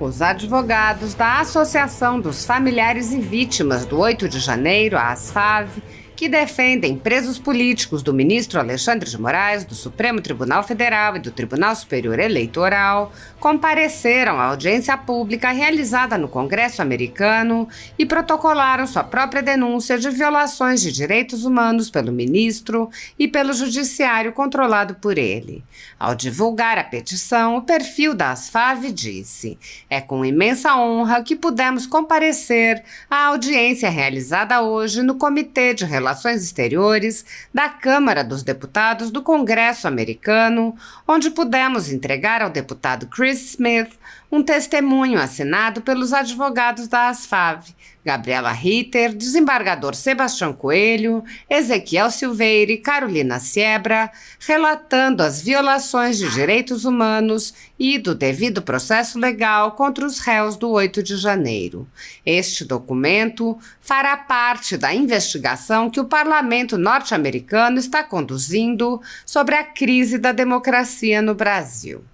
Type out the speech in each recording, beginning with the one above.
Os advogados da Associação dos Familiares e Vítimas do 8 de janeiro, a ASFAV, que defendem presos políticos do ministro Alexandre de Moraes, do Supremo Tribunal Federal e do Tribunal Superior Eleitoral, compareceram à audiência pública realizada no Congresso americano e protocolaram sua própria denúncia de violações de direitos humanos pelo ministro e pelo judiciário controlado por ele. Ao divulgar a petição, o perfil da ASFAV disse: "É com imensa honra que pudemos comparecer à audiência realizada hoje no Comitê de Relações Exteriores da Câmara dos Deputados do Congresso americano, onde pudemos entregar ao deputado Chris Smith um testemunho assinado pelos advogados da ASFAV, Gabriela Ritter, desembargador Sebastião Coelho, Ezequiel Silveira e Carolina Siebra, relatando as violações de direitos humanos e do devido processo legal contra os réus do 8 de janeiro. Este documento fará parte da investigação que o parlamento norte-americano está conduzindo sobre a crise da democracia no Brasil.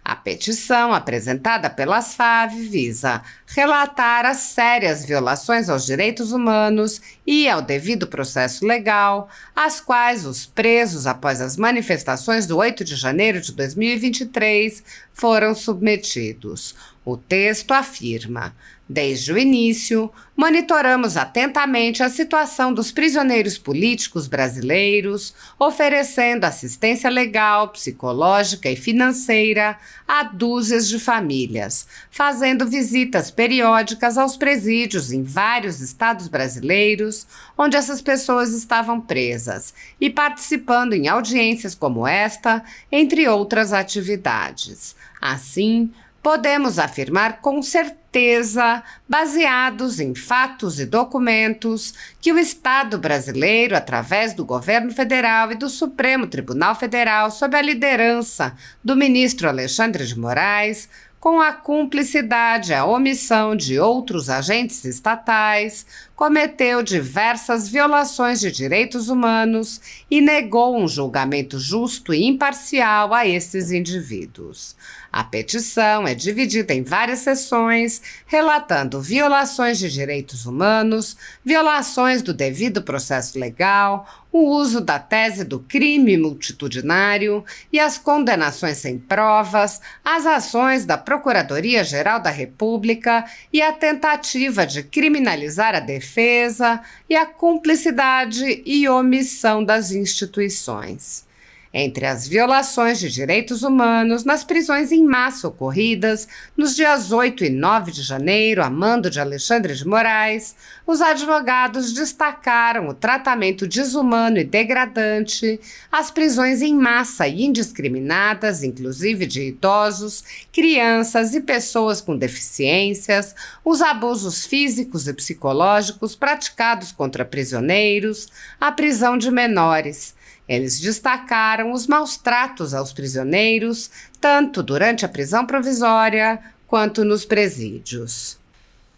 A petição apresentada pela ASFAV visa relatar as sérias violações aos direitos humanos e ao devido processo legal, às quais os presos após as manifestações do 8 de janeiro de 2023 foram submetidos. O texto afirma: "Desde o início, monitoramos atentamente a situação dos prisioneiros políticos brasileiros, oferecendo assistência legal, psicológica e financeira a dúzias de famílias, fazendo visitas periódicas aos presídios em vários estados brasileiros onde essas pessoas estavam presas e participando em audiências como esta, entre outras atividades. Assim, podemos afirmar com certeza, baseados em fatos e documentos, que o Estado brasileiro, através do governo federal e do Supremo Tribunal Federal, sob a liderança do ministro Alexandre de Moraes, com a cumplicidade e a omissão de outros agentes estatais, cometeu diversas violações de direitos humanos e negou um julgamento justo e imparcial a esses indivíduos. A petição é dividida em várias seções, relatando violações de direitos humanos, violações do devido processo legal, o uso da tese do crime multitudinário e as condenações sem provas, as ações da Procuradoria-Geral da República e a tentativa de criminalizar a defesa e a cumplicidade e omissão das instituições. Entre as violações de direitos humanos nas prisões em massa ocorridas nos dias 8 e 9 de janeiro, a mando de Alexandre de Moraes, os advogados destacaram o tratamento desumano e degradante, as prisões em massa e indiscriminadas, inclusive de idosos, crianças e pessoas com deficiências, os abusos físicos e psicológicos praticados contra prisioneiros, a prisão de menores. Eles destacaram os maus tratos aos prisioneiros, tanto durante a prisão provisória quanto nos presídios.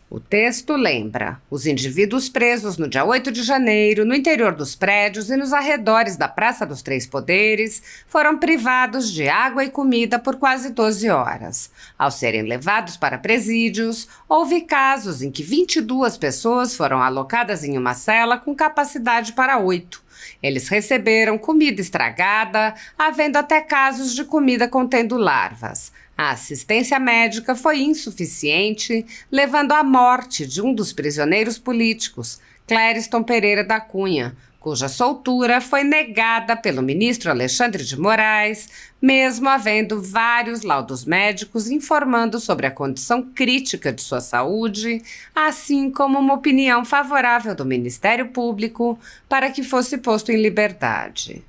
O texto lembra: os indivíduos presos no dia 8 de janeiro, no interior dos prédios e nos arredores da Praça dos Três Poderes, foram privados de água e comida por quase 12 horas. Ao serem levados para presídios, houve casos em que 22 pessoas foram alocadas em uma cela com capacidade para 8. Eles receberam comida estragada, havendo até casos de comida contendo larvas. A assistência médica foi insuficiente, levando à morte de um dos prisioneiros políticos, Clériston Pereira da Cunha, cuja soltura foi negada pelo ministro Alexandre de Moraes, mesmo havendo vários laudos médicos informando sobre a condição crítica de sua saúde, assim como uma opinião favorável do Ministério Público para que fosse posto em liberdade.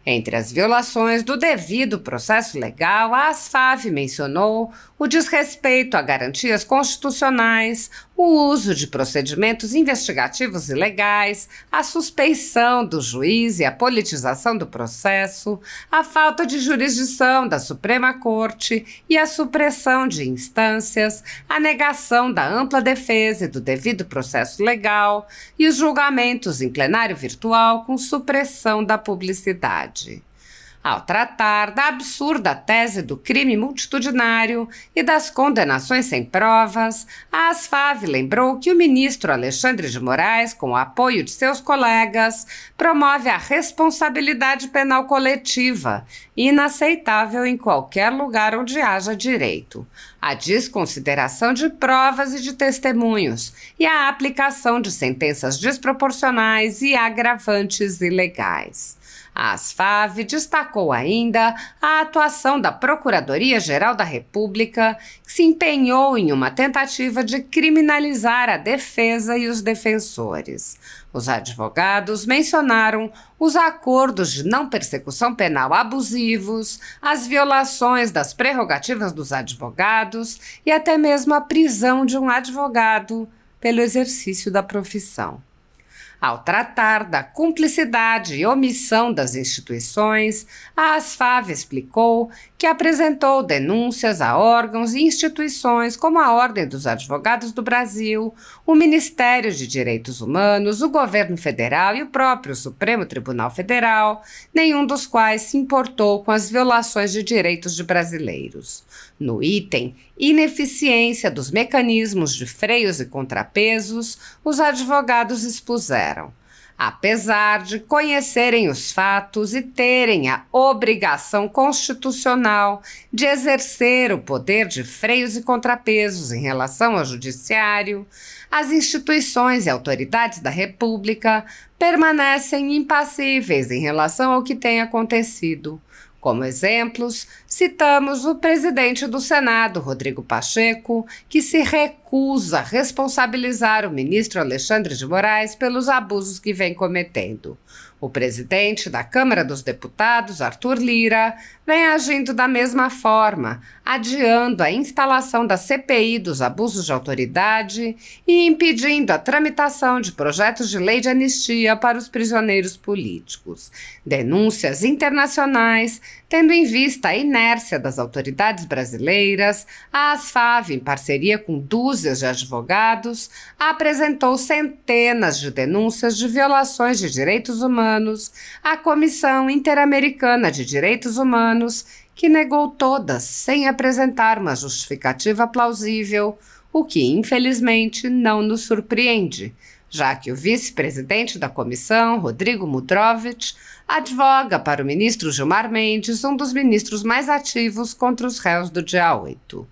Entre as violações do devido processo legal, a ASFAV mencionou o desrespeito a garantias constitucionais, o uso de procedimentos investigativos ilegais, a suspeição do juiz e a politização do processo, a falta de jurisdição da Suprema Corte e a supressão de instâncias, a negação da ampla defesa e do devido processo legal e os julgamentos em plenário virtual com supressão da publicidade. Ao tratar da absurda tese do crime multitudinário e das condenações sem provas, a ASFAV lembrou que o ministro Alexandre de Moraes, com o apoio de seus colegas, promove a responsabilidade penal coletiva, inaceitável em qualquer lugar onde haja direito, a desconsideração de provas e de testemunhos e a aplicação de sentenças desproporcionais e agravantes ilegais. A ASFAV destacou ainda a atuação da Procuradoria-Geral da República, que se empenhou em uma tentativa de criminalizar a defesa e os defensores. Os advogados mencionaram os acordos de não persecução penal abusivos, as violações das prerrogativas dos advogados e até mesmo a prisão de um advogado pelo exercício da profissão. Ao tratar da cumplicidade e omissão das instituições, a ASFAV explicou que apresentou denúncias a órgãos e instituições como a Ordem dos Advogados do Brasil, o Ministério de Direitos Humanos, o Governo Federal e o próprio Supremo Tribunal Federal, nenhum dos quais se importou com as violações de direitos de brasileiros. No item ineficiência dos mecanismos de freios e contrapesos, os advogados expuseram: apesar de conhecerem os fatos e terem a obrigação constitucional de exercer o poder de freios e contrapesos em relação ao judiciário, as instituições e autoridades da República permanecem impassíveis em relação ao que tem acontecido. Como exemplos, citamos o presidente do Senado, Rodrigo Pacheco, que se recusa a responsabilizar o ministro Alexandre de Moraes pelos abusos que vem cometendo. O presidente da Câmara dos Deputados, Arthur Lira, vem agindo da mesma forma, adiando a instalação da CPI dos abusos de autoridade e impedindo a tramitação de projetos de lei de anistia para os prisioneiros políticos. Denúncias internacionais, tendo em vista a inércia das autoridades brasileiras, a ASFAV, em parceria com dúzias de advogados, apresentou centenas de denúncias de violações de direitos humanos à Comissão Interamericana de Direitos Humanos, que negou todas sem apresentar uma justificativa plausível, o que, infelizmente, não nos surpreende, já que o vice-presidente da comissão, Rodrigo Mudrovich, advoga para o ministro Gilmar Mendes, um dos ministros mais ativos contra os réus do dia 8.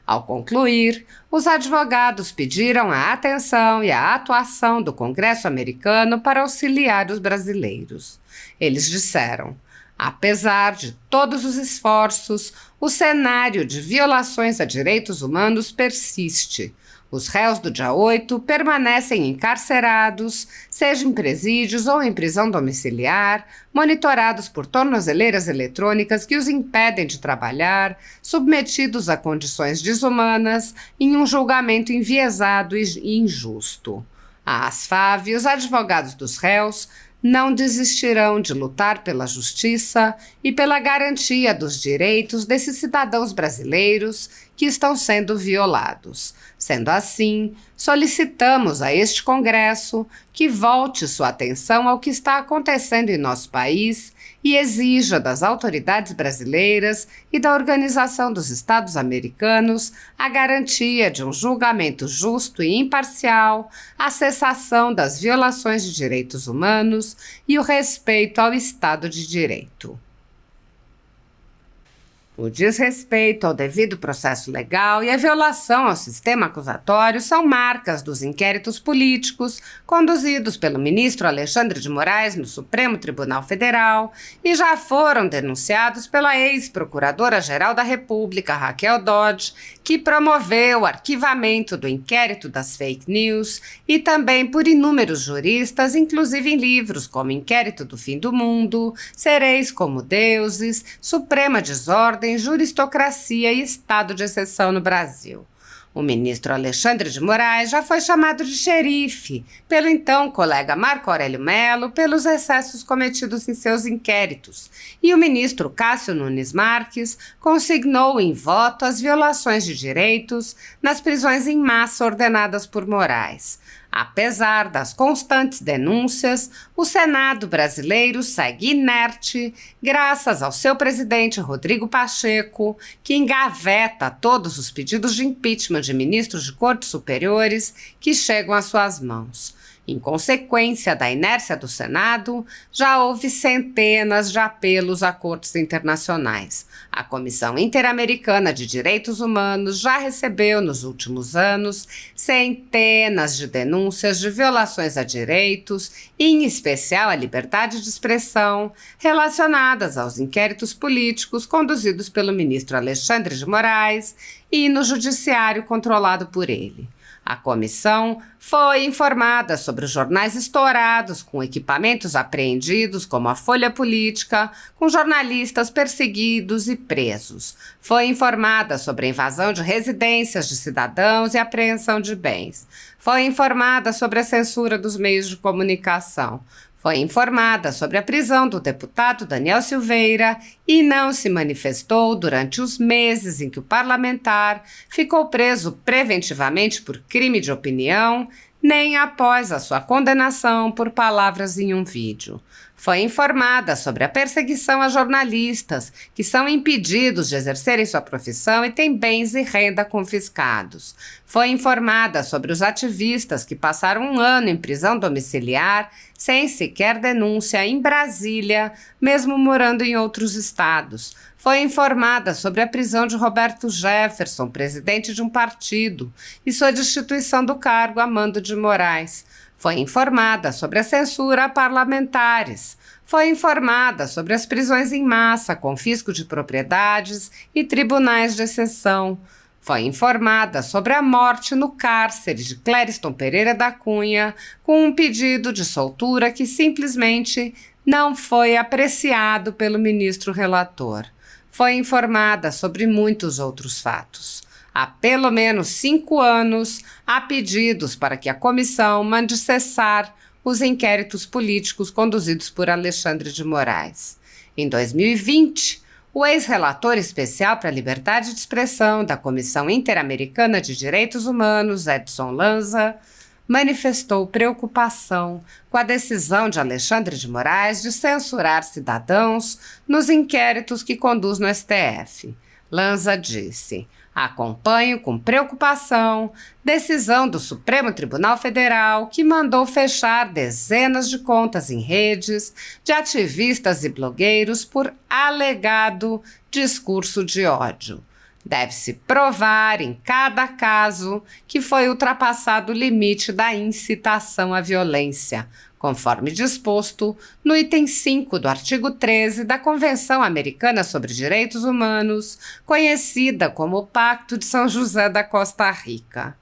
Ao concluir, os advogados pediram a atenção e a atuação do Congresso americano para auxiliar os brasileiros. Eles disseram: apesar de todos os esforços, o cenário de violações a direitos humanos persiste. Os réus do dia 8 permanecem encarcerados, seja em presídios ou em prisão domiciliar, monitorados por tornozeleiras eletrônicas que os impedem de trabalhar, submetidos a condições desumanas, em um julgamento enviesado e injusto. A ASFAV e os advogados dos réus não desistirão de lutar pela justiça e pela garantia dos direitos desses cidadãos brasileiros que estão sendo violados. Sendo assim, solicitamos a este Congresso que volte sua atenção ao que está acontecendo em nosso país e exija das autoridades brasileiras e da Organização dos Estados Americanos a garantia de um julgamento justo e imparcial, a cessação das violações de direitos humanos e o respeito ao Estado de Direito. O desrespeito ao devido processo legal e a violação ao sistema acusatório são marcas dos inquéritos políticos conduzidos pelo ministro Alexandre de Moraes no Supremo Tribunal Federal e já foram denunciados pela ex-procuradora-geral da República, Raquel Dodge, que promoveu o arquivamento do inquérito das fake news, e também por inúmeros juristas, inclusive em livros como Inquérito do Fim do Mundo, Sereis como Deuses, Suprema Desordem, Juristocracia e Estado de Exceção no Brasil. O ministro Alexandre de Moraes já foi chamado de xerife pelo então colega Marco Aurélio Mello pelos excessos cometidos em seus inquéritos, e o ministro Cássio Nunes Marques consignou em voto as violações de direitos nas prisões em massa ordenadas por Moraes. Apesar das constantes denúncias, o Senado brasileiro segue inerte graças ao seu presidente Rodrigo Pacheco, que engaveta todos os pedidos de impeachment de ministros de cortes superiores que chegam às suas mãos. Em consequência da inércia do Senado, já houve centenas de apelos a cortes internacionais. A Comissão Interamericana de Direitos Humanos já recebeu, nos últimos anos, centenas de denúncias de violações a direitos, em especial à liberdade de expressão, relacionadas aos inquéritos políticos conduzidos pelo ministro Alexandre de Moraes e no judiciário controlado por ele. A comissão foi informada sobre os jornais estourados com equipamentos apreendidos, como a Folha Política, com jornalistas perseguidos e presos. Foi informada sobre a invasão de residências de cidadãos e apreensão de bens. Foi informada sobre a censura dos meios de comunicação. Foi informada sobre a prisão do deputado Daniel Silveira e não se manifestou durante os meses em que o parlamentar ficou preso preventivamente por crime de opinião, nem após a sua condenação por palavras em um vídeo. Foi informada sobre a perseguição a jornalistas, que são impedidos de exercerem sua profissão e têm bens e renda confiscados. Foi informada sobre os ativistas que passaram um ano em prisão domiciliar, sem sequer denúncia, em Brasília, mesmo morando em outros estados. Foi informada sobre a prisão de Roberto Jefferson, presidente de um partido, e sua destituição do cargo a mando de Moraes. Foi informada sobre a censura a parlamentares. Foi informada sobre as prisões em massa, confisco de propriedades e tribunais de exceção. Foi informada sobre a morte no cárcere de Clériston Pereira da Cunha, com um pedido de soltura que simplesmente não foi apreciado pelo ministro relator. Foi informada sobre muitos outros fatos. Há pelo menos 5 anos, há pedidos para que a comissão mande cessar os inquéritos políticos conduzidos por Alexandre de Moraes. Em 2020, o ex-relator especial para a liberdade de expressão da Comissão Interamericana de Direitos Humanos, Edson Lanza, manifestou preocupação com a decisão de Alexandre de Moraes de censurar cidadãos nos inquéritos que conduz no STF. Lanza disse: acompanho com preocupação decisão do Supremo Tribunal Federal que mandou fechar dezenas de contas em redes de ativistas e blogueiros por alegado discurso de ódio. Deve-se provar em cada caso que foi ultrapassado o limite da incitação à violência, conforme disposto no item 5 do artigo 13 da Convenção Americana sobre Direitos Humanos, conhecida como o Pacto de São José da Costa Rica.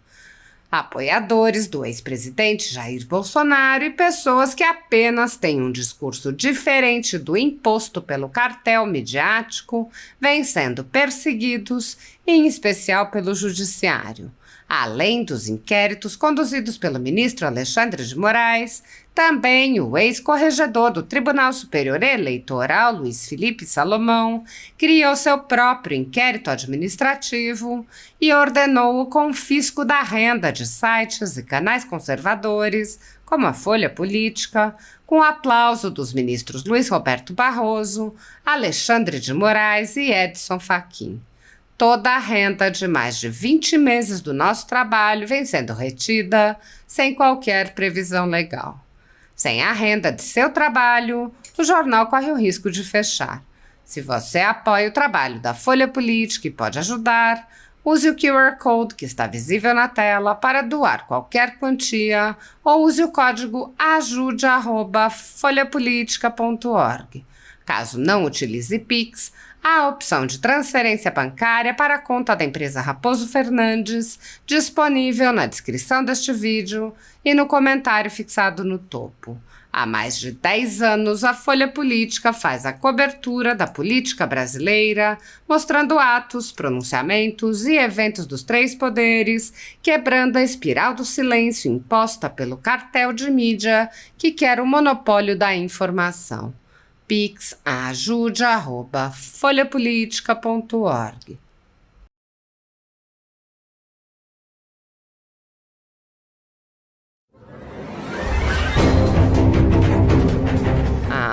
Apoiadores do ex-presidente Jair Bolsonaro e pessoas que apenas têm um discurso diferente do imposto pelo cartel midiático vêm sendo perseguidos, em especial pelo judiciário. Além dos inquéritos conduzidos pelo ministro Alexandre de Moraes, também o ex-corregedor do Tribunal Superior Eleitoral, Luiz Felipe Salomão, criou seu próprio inquérito administrativo e ordenou o confisco da renda de sites e canais conservadores, como a Folha Política, com o aplauso dos ministros Luiz Roberto Barroso, Alexandre de Moraes e Edson Fachin. Toda a renda de mais de 20 meses do nosso trabalho vem sendo retida sem qualquer previsão legal. Sem a renda de seu trabalho, o jornal corre o risco de fechar. Se você apoia o trabalho da Folha Política e pode ajudar, use o QR Code que está visível na tela para doar qualquer quantia ou use o código ajude@folhapolitica.org. Caso não utilize Pix, há a opção de transferência bancária para a conta da empresa Raposo Fernandes, disponível na descrição deste vídeo e no comentário fixado no topo. Há mais de 10 anos, a Folha Política faz a cobertura da política brasileira, mostrando atos, pronunciamentos e eventos dos 3 poderes, quebrando a espiral do silêncio imposta pelo cartel de mídia que quer o monopólio da informação. Pix ajude@folhapolitica.org.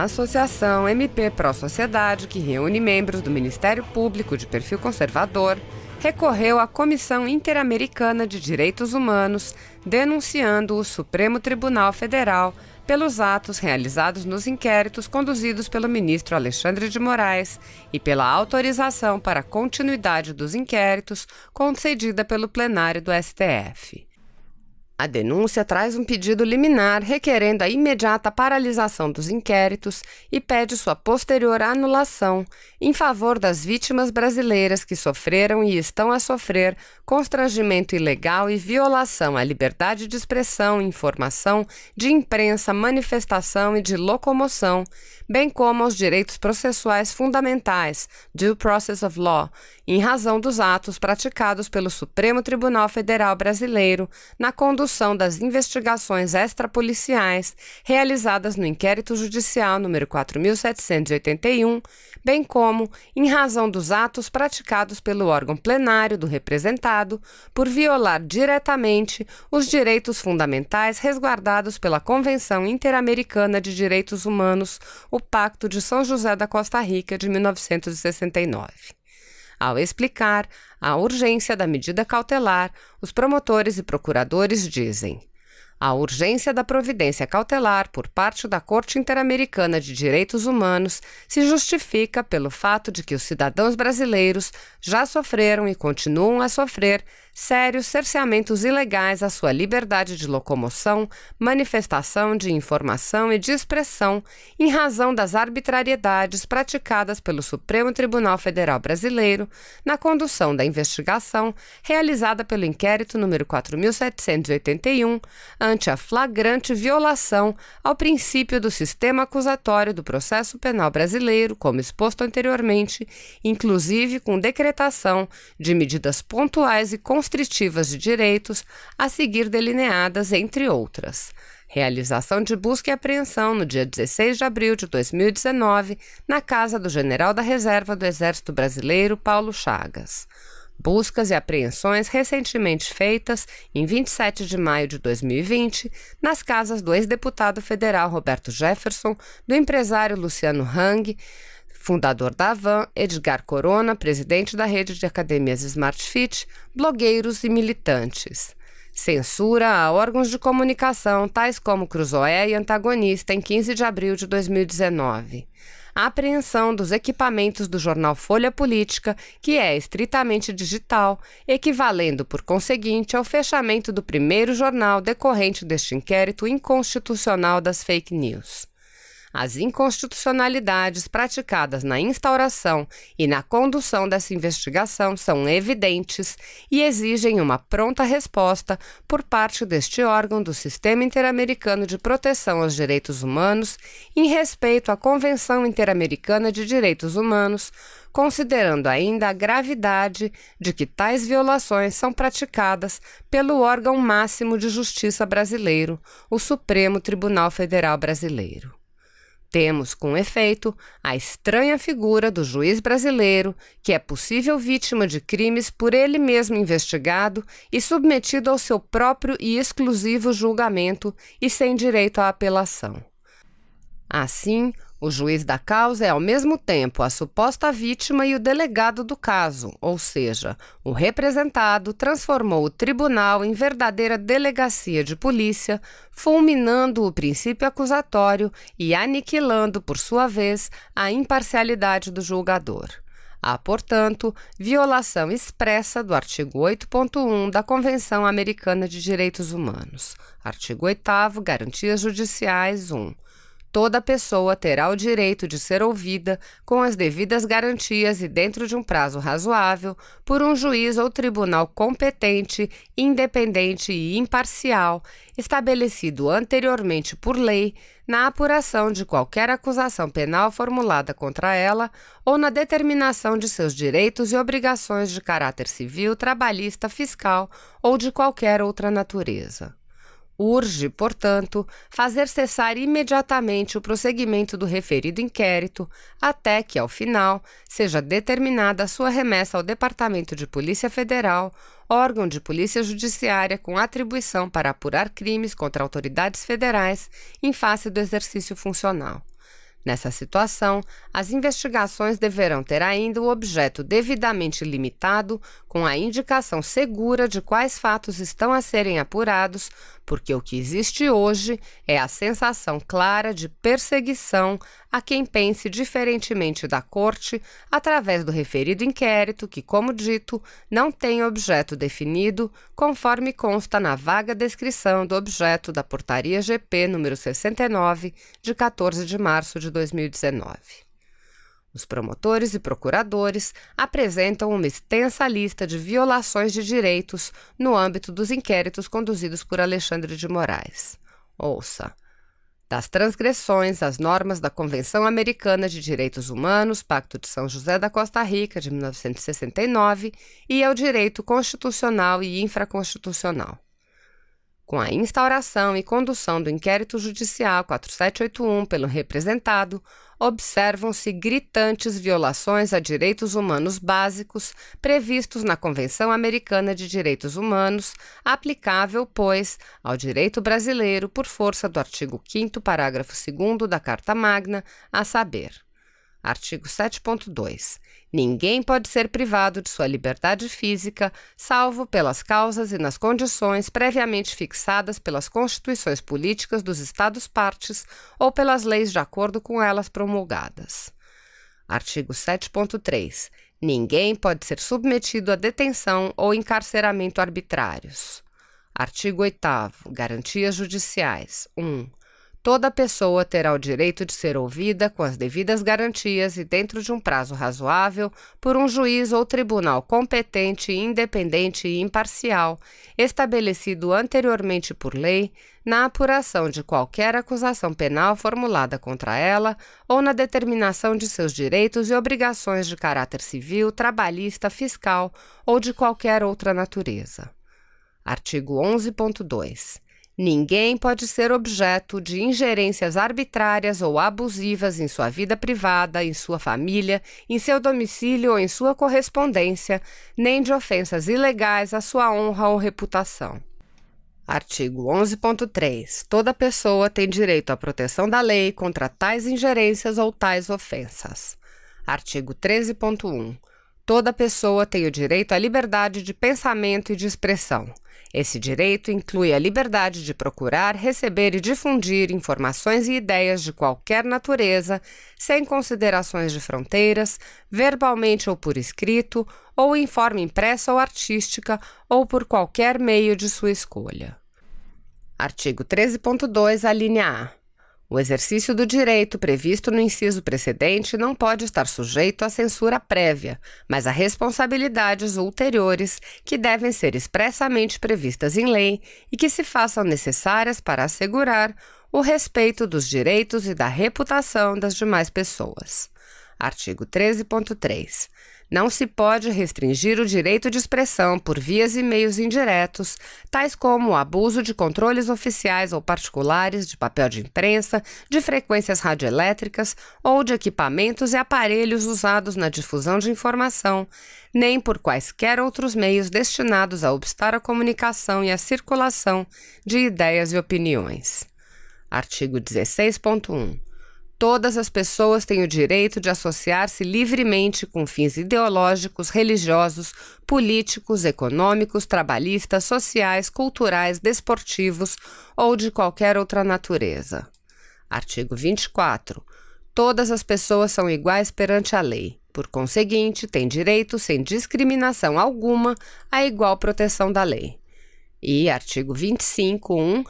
A Associação MP Pró Sociedade, que reúne membros do Ministério Público de perfil conservador, recorreu à Comissão Interamericana de Direitos Humanos, denunciando o Supremo Tribunal Federal pelos atos realizados nos inquéritos conduzidos pelo ministro Alexandre de Moraes e pela autorização para a continuidade dos inquéritos concedida pelo plenário do STF. A denúncia traz um pedido liminar requerendo a imediata paralisação dos inquéritos e pede sua posterior anulação em favor das vítimas brasileiras que sofreram e estão a sofrer constrangimento ilegal e violação à liberdade de expressão, informação, de imprensa, manifestação e de locomoção, bem como aos direitos processuais fundamentais, due process of law, em razão dos atos praticados pelo Supremo Tribunal Federal Brasileiro na condução das investigações extrapoliciais realizadas no inquérito judicial número 4.781, bem como em razão dos atos praticados pelo órgão plenário do representado por violar diretamente os direitos fundamentais resguardados pela Convenção Interamericana de Direitos Humanos, o Pacto de São José da Costa Rica de 1969. Ao explicar a urgência da medida cautelar, os promotores e procuradores dizem: a urgência da providência cautelar por parte da Corte Interamericana de Direitos Humanos se justifica pelo fato de que os cidadãos brasileiros já sofreram e continuam a sofrer sérios cerceamentos ilegais à sua liberdade de locomoção, manifestação, de informação e de expressão em razão das arbitrariedades praticadas pelo Supremo Tribunal Federal Brasileiro na condução da investigação realizada pelo inquérito número 4.781 ante a flagrante violação ao princípio do sistema acusatório do processo penal brasileiro, como exposto anteriormente, inclusive com decretação de medidas pontuais e constritivas de direitos a seguir delineadas, entre outras. Realização de busca e apreensão no dia 16 de abril de 2019 na casa do general da Reserva do Exército Brasileiro, Paulo Chagas. Buscas e apreensões recentemente feitas, em 27 de maio de 2020, nas casas do ex-deputado federal Roberto Jefferson, do empresário Luciano Hang, fundador da Avan, Edgar Corona, presidente da rede de academias Smart Fit, blogueiros e militantes. Censura a órgãos de comunicação tais como Cruzoé e Antagonista em 15 de abril de 2019. A apreensão dos equipamentos do jornal Folha Política, que é estritamente digital, equivalendo, por conseguinte, ao fechamento do primeiro jornal decorrente deste inquérito inconstitucional das fake news. As inconstitucionalidades praticadas na instauração e na condução dessa investigação são evidentes e exigem uma pronta resposta por parte deste órgão do Sistema Interamericano de Proteção aos Direitos Humanos em respeito à Convenção Interamericana de Direitos Humanos, considerando ainda a gravidade de que tais violações são praticadas pelo órgão máximo de justiça brasileiro, o Supremo Tribunal Federal Brasileiro. Temos, com efeito, a estranha figura do juiz brasileiro, que é possível vítima de crimes por ele mesmo investigado e submetido ao seu próprio e exclusivo julgamento e sem direito à apelação. Assim, o juiz da causa é ao mesmo tempo a suposta vítima e o delegado do caso, ou seja, o representado transformou o tribunal em verdadeira delegacia de polícia, fulminando o princípio acusatório e aniquilando, por sua vez, a imparcialidade do julgador. Há, portanto, violação expressa do artigo 8.1 da Convenção Americana de Direitos Humanos. Artigo 8º, Garantias Judiciais 1. Toda pessoa terá o direito de ser ouvida com as devidas garantias e dentro de um prazo razoável por um juiz ou tribunal competente, independente e imparcial, estabelecido anteriormente por lei, na apuração de qualquer acusação penal formulada contra ela ou na determinação de seus direitos e obrigações de caráter civil, trabalhista, fiscal ou de qualquer outra natureza. Urge, portanto, fazer cessar imediatamente o prosseguimento do referido inquérito, até que, ao final, seja determinada a sua remessa ao Departamento de Polícia Federal, órgão de polícia judiciária com atribuição para apurar crimes contra autoridades federais em face do exercício funcional. Nessa situação, as investigações deverão ter ainda o objeto devidamente limitado, com a indicação segura de quais fatos estão a serem apurados, porque o que existe hoje é a sensação clara de perseguição a quem pense diferentemente da Corte, através do referido inquérito que, como dito, não tem objeto definido, conforme consta na vaga descrição do objeto da Portaria GP número 69, de 14 de março de 2019. Os promotores e procuradores apresentam uma extensa lista de violações de direitos no âmbito dos inquéritos conduzidos por Alexandre de Moraes. Ouça: das transgressões às normas da Convenção Americana de Direitos Humanos, Pacto de São José da Costa Rica, de 1969, e ao direito constitucional e infraconstitucional. Com a instauração e condução do inquérito judicial 4781 pelo representado, observam-se gritantes violações a direitos humanos básicos previstos na Convenção Americana de Direitos Humanos, aplicável, pois, ao direito brasileiro por força do artigo 5º, parágrafo 2º da Carta Magna, a saber: artigo 7.2. Ninguém pode ser privado de sua liberdade física, salvo pelas causas e nas condições previamente fixadas pelas constituições políticas dos Estados-partes ou pelas leis de acordo com elas promulgadas. Artigo 7.3. Ninguém pode ser submetido a detenção ou encarceramento arbitrários. Artigo 8º. Garantias judiciais. 1. Toda pessoa terá o direito de ser ouvida com as devidas garantias e dentro de um prazo razoável por um juiz ou tribunal competente, independente e imparcial, estabelecido anteriormente por lei, na apuração de qualquer acusação penal formulada contra ela ou na determinação de seus direitos e obrigações de caráter civil, trabalhista, fiscal ou de qualquer outra natureza. Artigo 11.2. Ninguém pode ser objeto de ingerências arbitrárias ou abusivas em sua vida privada, em sua família, em seu domicílio ou em sua correspondência, nem de ofensas ilegais à sua honra ou reputação. Artigo 11.3. Toda pessoa tem direito à proteção da lei contra tais ingerências ou tais ofensas. Artigo 13.1. Toda pessoa tem o direito à liberdade de pensamento e de expressão. Esse direito inclui a liberdade de procurar, receber e difundir informações e ideias de qualquer natureza, sem considerações de fronteiras, verbalmente ou por escrito, ou em forma impressa ou artística, ou por qualquer meio de sua escolha. Artigo 13.2, alínea A. O exercício do direito previsto no inciso precedente não pode estar sujeito à censura prévia, mas a responsabilidades ulteriores que devem ser expressamente previstas em lei e que se façam necessárias para assegurar o respeito dos direitos e da reputação das demais pessoas. Artigo 13.3. Não se pode restringir o direito de expressão por vias e meios indiretos, tais como o abuso de controles oficiais ou particulares de papel de imprensa, de frequências radioelétricas ou de equipamentos e aparelhos usados na difusão de informação, nem por quaisquer outros meios destinados a obstar a comunicação e a circulação de ideias e opiniões. Artigo 16.1. Todas as pessoas têm o direito de associar-se livremente com fins ideológicos, religiosos, políticos, econômicos, trabalhistas, sociais, culturais, desportivos ou de qualquer outra natureza. Artigo 24. Todas as pessoas são iguais perante a lei. Por conseguinte, têm direito, sem discriminação alguma, à igual proteção da lei. E artigo 25.1.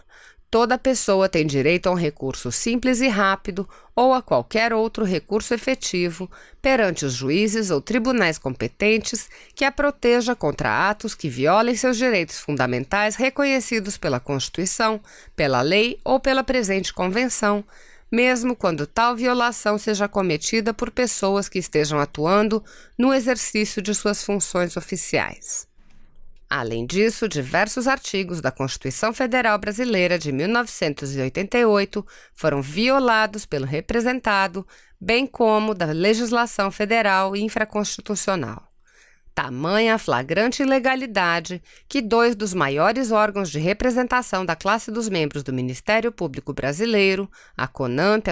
Toda pessoa tem direito a um recurso simples e rápido ou a qualquer outro recurso efetivo perante os juízes ou tribunais competentes que a proteja contra atos que violem seus direitos fundamentais reconhecidos pela Constituição, pela lei ou pela presente convenção, mesmo quando tal violação seja cometida por pessoas que estejam atuando no exercício de suas funções oficiais. Além disso, diversos artigos da Constituição Federal Brasileira de 1988 foram violados pelo representado, bem como da legislação federal e infraconstitucional. Tamanha a flagrante ilegalidade que 2 dos maiores órgãos de representação da classe dos membros do Ministério Público Brasileiro, a CONAMP,